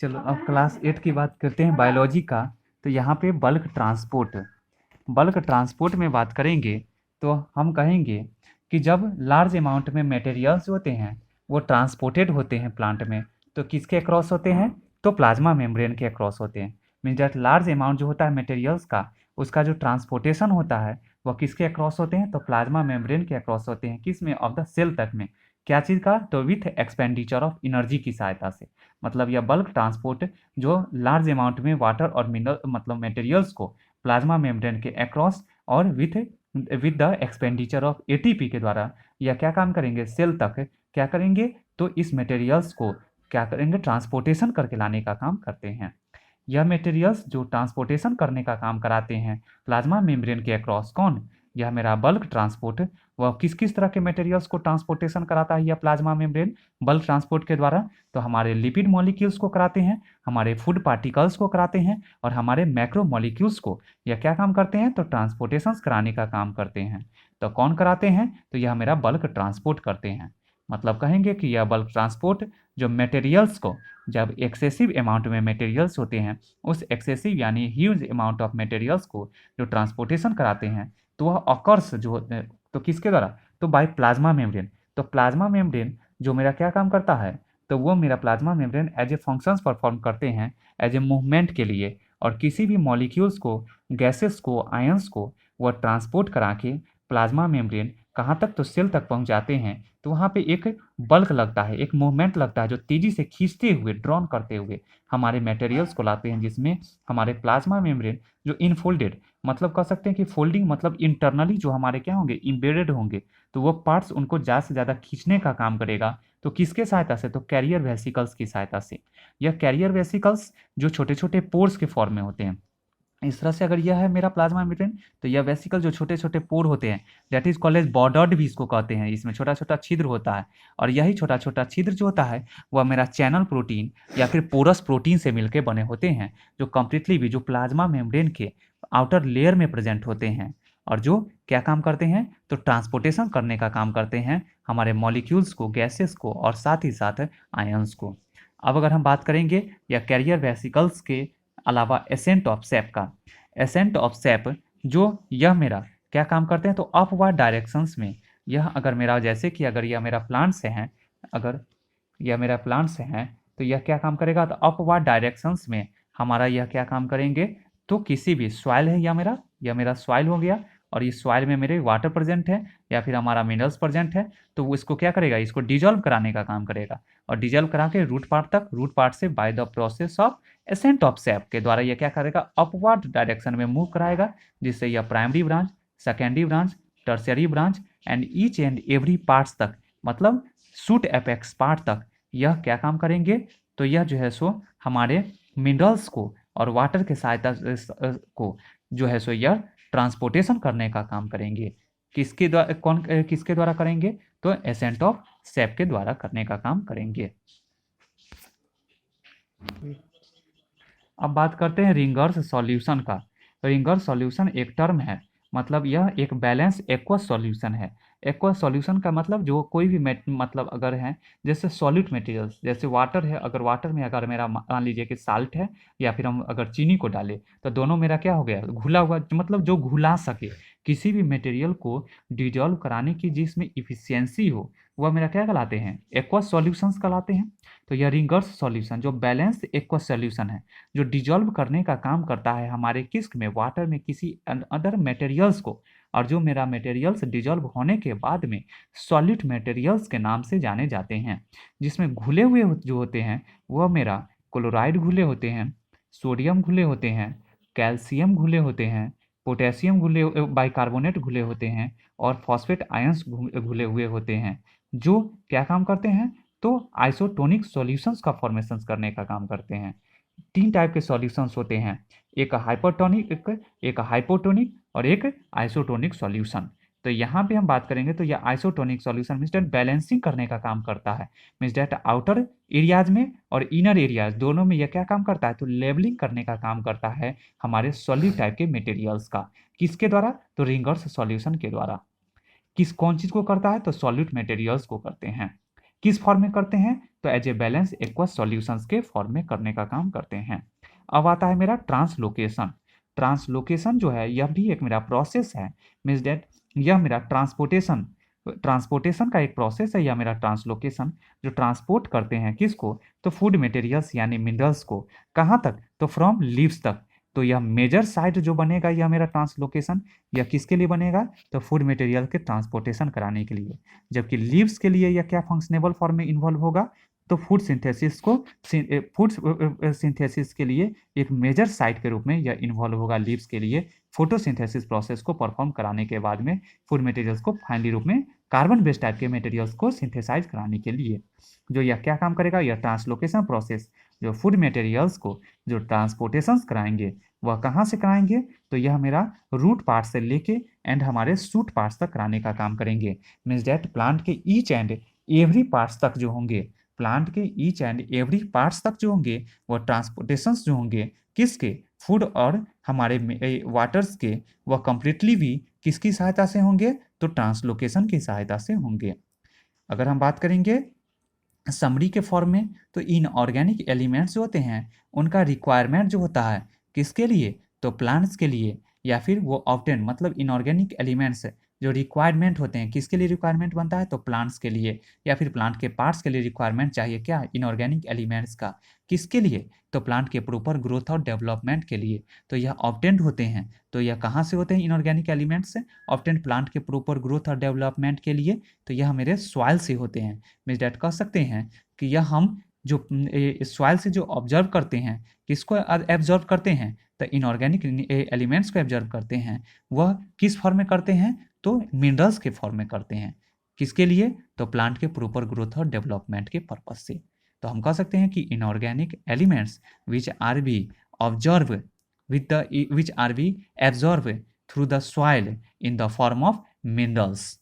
चलो अब क्लास 8 की बात करते हैं बायोलॉजी का। तो यहाँ पे बल्क ट्रांसपोर्ट में बात करेंगे तो हम कहेंगे कि जब लार्ज अमाउंट में मटेरियल्स होते हैं वो ट्रांसपोर्टेड होते हैं प्लांट में, तो किसके अक्रॉस होते हैं? तो प्लाज्मा मेम्ब्रेन के अक्रॉस होते हैं। मीन्स दैट लार्ज अमाउंट जो होता है मटेरियल्स का, उसका जो ट्रांसपोर्टेशन होता है वह किसके अक्रॉस होते हैं? तो प्लाज्मा मेम्ब्रेन के अक्रॉस होते हैं। किस में? ऑफ द सेल तक में। क्या चीज़ का? तो विथ एक्सपेंडिचर ऑफ एनर्जी की सहायता से। मतलब यह बल्क ट्रांसपोर्ट जो लार्ज अमाउंट में वाटर और मिनरल मतलब मटेरियल्स को प्लाज्मा मेम्ब्रेन के अक्रॉस और with with the expenditure of ATP के द्वारा यह क्या काम करेंगे? सेल तक क्या करेंगे? तो इस मटेरियल्स को क्या करेंगे? ट्रांसपोर्टेशन करके लाने का काम करते हैं। यह मटेरियल्स जो ट्रांसपोर्टेशन करने का काम कराते हैं प्लाज्मा मेम्ब्रेन के अक्रॉस, कौन? यह मेरा बल्क ट्रांसपोर्ट। वह किस किस तरह के मटेरियल्स को ट्रांसपोर्टेशन कराता है यह प्लाज्मा मेम्ब्रेन बल्क ट्रांसपोर्ट के द्वारा? तो हमारे लिपिड मॉलिक्यूल्स को कराते हैं, हमारे फूड पार्टिकल्स को कराते हैं, और हमारे मैक्रो मॉलिक्यूल्स को यह क्या काम करते हैं? तो ट्रांसपोर्टेशन कराने का काम करते हैं। तो कौन कराते हैं? तो यह मेरा बल्क ट्रांसपोर्ट करते हैं। मतलब कहेंगे कि यह बल्क ट्रांसपोर्ट जो मटेरियल्स को, जब एक्सेसिव अमाउंट में मटेरियल्स होते हैं, उस एक्सेसिव यानी ह्यूज अमाउंट ऑफ मटेरियल्स को जो ट्रांसपोर्टेशन कराते हैं, तो वह ऑकर्स जो होते हैं तो किसके द्वारा? तो बाय प्लाज्मा मेम्ब्रेन। तो प्लाज्मा मेम्ब्रेन जो मेरा क्या काम करता है? तो वो मेरा plasma membrane as a functions perform करते हैं एज ए मूवमेंट के लिए, और किसी भी मॉलिक्यूल्स को, गैसेस को, आयंस को वह ट्रांसपोर्ट करा के प्लाज्मा मेम्ब्रेन कहाँ तक? तो सेल तक पहुँचाते हैं। तो वहाँ पे एक बल्क लगता है, एक मूवमेंट लगता है जो तेज़ी से खींचते हुए, ड्रॉन करते हुए हमारे मटेरियल्स को लाते हैं, जिसमें हमारे प्लाज्मा मेम्ब्रेन जो इनफोल्डेड, मतलब कह सकते हैं कि फोल्डिंग मतलब इंटरनली जो हमारे क्या होंगे? इम्बेडेड होंगे। तो वो पार्ट्स उनको ज़्यादा से ज़्यादा खींचने का काम करेगा। तो किसके सहायता से? तो कैरियर वेसिकल्स की सहायता से। यह कैरियर वेसिकल्स जो छोटे छोटे पोर्स के फॉर्म में होते हैं। इस तरह से अगर यह है मेरा प्लाज्मा मेम्ब्रेन, तो यह वेसिकल जो छोटे छोटे पोर होते हैं, दैट इज कॉल्ड बॉर्डर्ड भी इसको कहते हैं। इसमें छोटा छोटा छिद्र होता है, और यही छोटा छोटा छिद्र जो होता है वह मेरा चैनल प्रोटीन या फिर पोरस प्रोटीन से मिलकर बने होते हैं, जो कंप्लीटली भी जो प्लाज्मा मेम्ब्रेन के आउटर लेयर में प्रेजेंट होते हैं, और जो क्या काम करते हैं? तो ट्रांसपोर्टेशन करने का काम करते हैं हमारे मॉलिक्यूल्स को, गैसेस को, और साथ ही साथ आयंस को। अब अगर हम बात करेंगे या कैरियर वेसिकल्स के अलावा एसेंट ऑफ सेप का, एसेंट ऑफ सेप जो यह मेरा क्या काम करते हैं? तो अपवर्ड डायरेक्शंस में यह अगर मेरा, जैसे कि अगर यह मेरा प्लांट से है, अगर यह मेरा प्लांट से है, तो यह क्या काम करेगा? तो अपवर्ड डायरेक्शंस में हमारा यह क्या काम करेंगे? तो किसी भी सॉइल है यह मेरा सॉइल हो गया, और इस सॉइल में मेरे वाटर प्रेजेंट है या फिर हमारा मिनरल्स प्रेजेंट है, तो वो इसको क्या करेगा? इसको डिजॉल्व कराने का काम करेगा, और डिजॉल्व करा के रूट पार्ट तक, रूट पार्ट से by the process of ascent of sap के द्वारा यह क्या करेगा? अपवर्ड डायरेक्शन में मूव कराएगा, जिससे यह primary branch, secondary branch, tertiary branch and each and every parts तक, मतलब शूट एपेक्स पार्ट तक यह क्या काम करेंगे? तो यह जो है सो हमारे मिनरल्स को और वाटर के सहायता को जो है सो यह ट्रांसपोर्टेशन करने का काम करेंगे। किसके द्वारा? किसके द्वारा करेंगे? तो एसेंट ऑफ सेप के द्वारा करने का काम करेंगे। अब बात करते हैं रिंगर्स सॉल्यूशन का। रिंगर्स सॉल्यूशन एक टर्म है, मतलब यह एक बैलेंस एक्वस सॉल्यूशन है। एक्वस सॉल्यूशन का मतलब जो कोई भी मतलब अगर है, जैसे सॉलिड मटेरियल्स, जैसे वाटर है, अगर वाटर में अगर मेरा मान लीजिए कि साल्ट है, या फिर हम अगर चीनी को डालें, तो दोनों मेरा क्या हो गया? घुला हुआ, मतलब जो घुला सके, किसी भी मटेरियल को डिजॉल्व कराने की जिसमें इफिशियंसी हो, वह मेरा क्या कहलाते हैं? एक्वस सॉल्यूशंस कहलाते हैं। तो यह रिंगर्स सॉल्यूशन जो बैलेंस एक्वस सॉल्यूशन है, जो डिजॉल्व करने का काम करता है हमारे किस्क में, वाटर में, किसी अदर मटेरियल्स को, और जो मेरा मटेरियल्स डिजॉल्व होने के बाद में सॉलिड मटेरियल्स के नाम से जाने जाते हैं, जिसमें घुले हुए जो होते हैं वह मेरा क्लोराइड घुले होते हैं, सोडियम घुले होते हैं, कैल्शियम घुले होते हैं, पोटेशियम घुले, बाइकार्बोनेट घुले होते हैं, और फॉस्फेट आयंस घुले हुए होते हैं, जो क्या काम करते हैं? तो आइसोटोनिक सॉल्यूशंस का फॉर्मेशन करने का काम करते हैं। तीन टाइप के सॉल्यूशंस होते हैं, एक हाइपरटोनिक, एक हाइपोटोनिक और एक आइसोटोनिक सॉल्यूशन। तो यहाँ पे हम बात करेंगे तो यह isotonic solution means that balancing करने का काम करता है, मीन्स डेट आउटर एरियाज में और इनर एरियाज दोनों में यह क्या काम करता है? तो लेवलिंग करने का काम करता है हमारे सॉलिड टाइप के मटेरियल्स का। किसके द्वारा? तो रिंगर्स सॉल्यूशन के द्वारा। कौन चीज़ को करता है? तो सॉलिड मटेरियल्स को करते हैं। किस फॉर्म में करते हैं, तो as a balance aqueous solutions के फॉर्म में करने का काम करते हैं। अब आता है मेरा ट्रांसलोकेशन। ट्रांसलोकेशन जो है यह भी एक मेरा प्रोसेस है, मीन्स डेट यह मेरा ट्रांसपोर्टेशन का एक प्रोसेस है, या मेरा ट्रांसलोकेशन जो ट्रांसपोर्ट करते हैं किसको, तो फूड मटेरियल्स यानी मिनरल्स को, कहाँ तक, तो फ्रॉम लीव्स तक। तो यह मेजर साइट जो बनेगा यह मेरा ट्रांसलोकेशन, यह किसके लिए बनेगा, तो फूड मटेरियल के ट्रांसपोर्टेशन कराने के लिए। जबकि लीव्स के लिए यह क्या फंक्शनेबल फॉर्म में इन्वॉल्व होगा, तो फूड सिंथेसिस के लिए एक मेजर साइट के रूप में यह इन्वॉल्व होगा लीव्स के लिए, फोटोसिंथेसिस प्रोसेस को परफॉर्म कराने के बाद में फूड मटेरियल्स को फाइनली रूप में कार्बन बेस्ड टाइप के मटेरियल्स को सिंथेसाइज कराने के लिए। जो यह क्या काम करेगा, यह ट्रांसलोकेशन प्रोसेस जो फूड मटेरियल्स को जो ट्रांसपोर्टेशन कराएंगे वह कहाँ से कराएंगे, तो यह मेरा रूट पार्ट से लेके एंड हमारे सूट पार्ट्स तक कराने का काम करेंगे। मीन्स डेट प्लांट के ईच एंड एवरी पार्ट्स तक जो होंगे, प्लांट के ईच एंड एवरी पार्ट्स तक जो होंगे वह ट्रांसपोर्टेशंस जो होंगे किसके, फूड और हमारे वाटर्स के, वह कंप्लीटली भी किसकी सहायता से होंगे, तो ट्रांसलोकेशन की सहायता से होंगे। अगर हम बात करेंगे समरी के फॉर्म में, तो इनऑर्गेनिक एलिमेंट्स जो होते हैं उनका रिक्वायरमेंट जो होता है किसके लिए, तो प्लांट्स के लिए, या फिर वो ऑब्टेन मतलब इनऑर्गेनिक एलिमेंट्स जो रिक्वायरमेंट होते हैं किसके लिए रिक्वायरमेंट बनता है, तो प्लांट्स के लिए, या फिर प्लांट के पार्ट्स के लिए रिक्वायरमेंट चाहिए क्या, इनऑर्गेनिक एलिमेंट्स का, किसके लिए, तो प्लांट के प्रॉपर ग्रोथ और डेवलपमेंट के लिए। तो यह ऑब्टेंड होते हैं, तो यह कहाँ से होते हैं इनऑर्गेनिक एलिमेंट्स से, ऑब्टेंड प्लांट के प्रॉपर ग्रोथ और डेवलपमेंट के लिए, तो यह मेरे सॉइल से होते हैं। मीन्स डेट कह सकते हैं कि यह हम जो सॉइल से जो ऑब्जर्व करते हैं, किसको एब्जॉर्व करते हैं, तो इनऑर्गेनिक एलिमेंट्स को एब्जॉर्व करते हैं, वह किस फॉर्म में करते हैं, तो मिनरल्स के फॉर्म में करते हैं। किसके लिए, तो प्लांट के प्रॉपर ग्रोथ और डेवलपमेंट के पर्पज से। तो हम कह सकते हैं कि inorganic elements which are be observe which are be absorb through the soil in the form of minerals,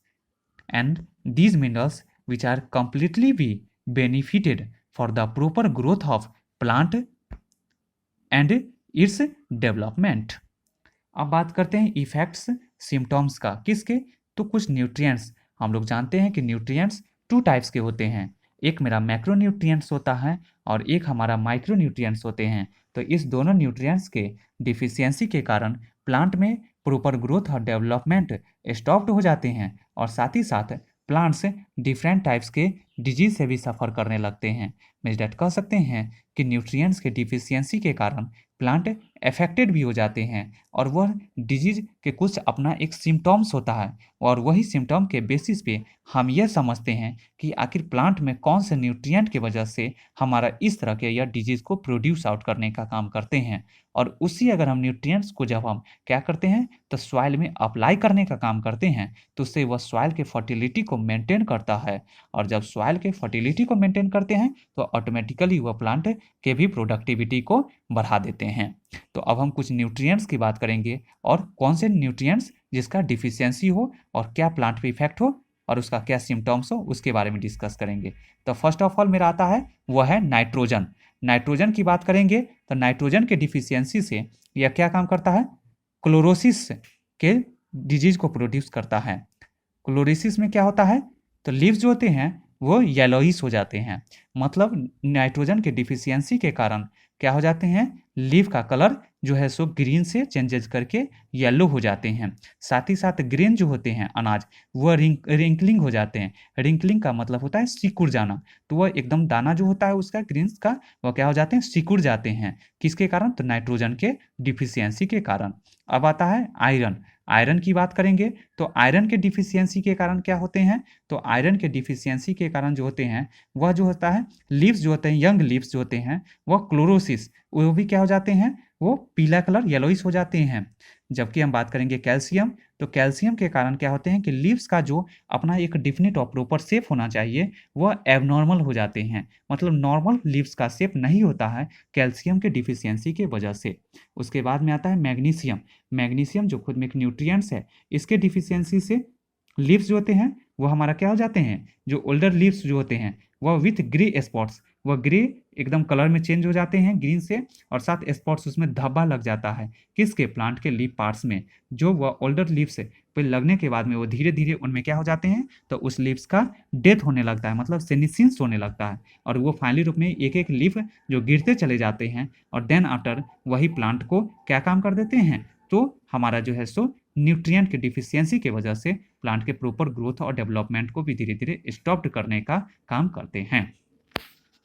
and these minerals which are completely be benefited for the proper growth of plant and its development। अब बात करते हैं effects symptoms का, किसके, तो कुछ nutrients. हम लोग जानते हैं कि न्यूट्रिएंट्स टू टाइप्स के होते हैं, एक मेरा मैक्रो न्यूट्रिएंट्स होता है और एक हमारा माइक्रो न्यूट्रिएंट्स होते हैं। तो इस दोनों न्यूट्रिएंट्स के डिफिशियंसी के कारण प्लांट में प्रॉपर ग्रोथ और डेवलपमेंट स्टॉप्ड हो जाते हैं, और साथ ही साथ प्लांट्स डिफरेंट टाइप्स के डिजीज से भी सफ़र करने लगते हैं। मीन्स डेट कह सकते हैं कि न्यूट्रिएंट्स के डिफिशियंसी के कारण प्लांट अफेक्टेड भी हो जाते हैं, और वह डिजीज के कुछ अपना एक सिम्टम्स होता है, और वही सिम्टम के बेसिस पे हम यह समझते हैं कि आखिर प्लांट में कौन से न्यूट्रिएंट की वजह से हमारा इस तरह के या डिजीज को प्रोड्यूस आउट करने का काम करते हैं। और उसी अगर हम न्यूट्रिएंट्स को जब हम क्या करते हैं, तो सॉइल में अप्लाई करने का काम करते हैं, तो उससे वह सॉइल के फर्टिलिटी को मेंटेन करता है, और जब सॉइल के फर्टिलिटी को मेंटेन करते हैं तो ऑटोमेटिकली वह प्लांट के भी प्रोडक्टिविटी को बढ़ा देते हैं। तो अब हम कुछ न्यूट्रिएंट्स की बात करेंगे, और कौन से न्यूट्रिएंट्स जिसका डिफिशियंसी हो और क्या प्लांट पे इफेक्ट हो और उसका क्या सिम्टम्स हो उसके बारे में डिस्कस करेंगे। तो फर्स्ट ऑफ ऑल मेरा आता है वह है नाइट्रोजन। नाइट्रोजन की बात करेंगे तो नाइट्रोजन के डिफिशियंसी से यह क्या काम करता है, क्लोरोसिस के डिजीज को प्रोड्यूस करता है। क्लोरोसिस में क्या होता है, तो लीव्स जो होते हैं वो येलोइश हो जाते हैं, मतलब नाइट्रोजन के डिफिशियंसी के कारण क्या हो जाते हैं, लीफ का कलर जो है सो ग्रीन से चेंजेस करके येलो हो जाते हैं। साथ ही साथ ग्रेन जो होते हैं अनाज वह रिंकलिंग हो जाते हैं। रिंकलिंग का मतलब होता है सिकुड़ जाना, तो वह एकदम दाना जो होता है उसका ग्रीन्स का वह क्या हो जाते हैं, सिकुड़ जाते हैं। किसके कारण, तो नाइट्रोजन के डिफिशियंसी के कारण। अब आता है आयरन। आयरन की बात करेंगे तो आयरन के डिफिशियंसी के कारण क्या होते हैं, तो आयरन के डिफिशियंसी के कारण जो होते हैं वह जो होता है लीव्स जो होते हैं, यंग लीव्स जो होते हैं वह क्लोरोसिस वो भी क्या हो जाते हैं, वो पीला कलर येलोइश हो जाते हैं। जबकि हम बात करेंगे कैल्शियम, तो कैल्शियम के कारण क्या होते हैं कि लीव्स का जो अपना एक डिफिनिट और प्रॉपर शेप होना चाहिए वह एबनॉर्मल हो जाते हैं, मतलब नॉर्मल लीव्स का शेप नहीं होता है कैल्शियम के डिफिशियंसी के वजह से। उसके बाद में आता है मैग्नीशियम। मैग्नीशियम जो खुद में एक न्यूट्रिएंट्स है, इसके डिफिशियंसी से लीव्स जो होते हैं वो हमारा क्या हो जाते हैं, जो ओल्डर लीव्स जो होते हैं वह विथ ग्रे स्पॉट्स वह ग्रे एकदम कलर में चेंज हो जाते हैं ग्रीन से, और साथ स्पॉट्स उसमें धब्बा लग जाता है किसके, प्लांट के लीफ पार्ट्स में, जो वह ओल्डर लीव्स पे लगने के बाद में वो धीरे धीरे उनमें क्या हो जाते हैं, तो उस लीव्स का डेथ होने लगता है, मतलब सेनिसेंस होने लगता है, और वो फाइनली रूप में एक एक लीफ जो गिरते चले जाते हैं, और देन आफ्टर वही प्लांट को क्या काम कर देते हैं, तो हमारा जो है सो न्यूट्रिएंट की डिफिशियंसी की वजह से प्लांट के प्रॉपर ग्रोथ और डेवलपमेंट को भी धीरे धीरे स्टॉप करने का काम करते हैं।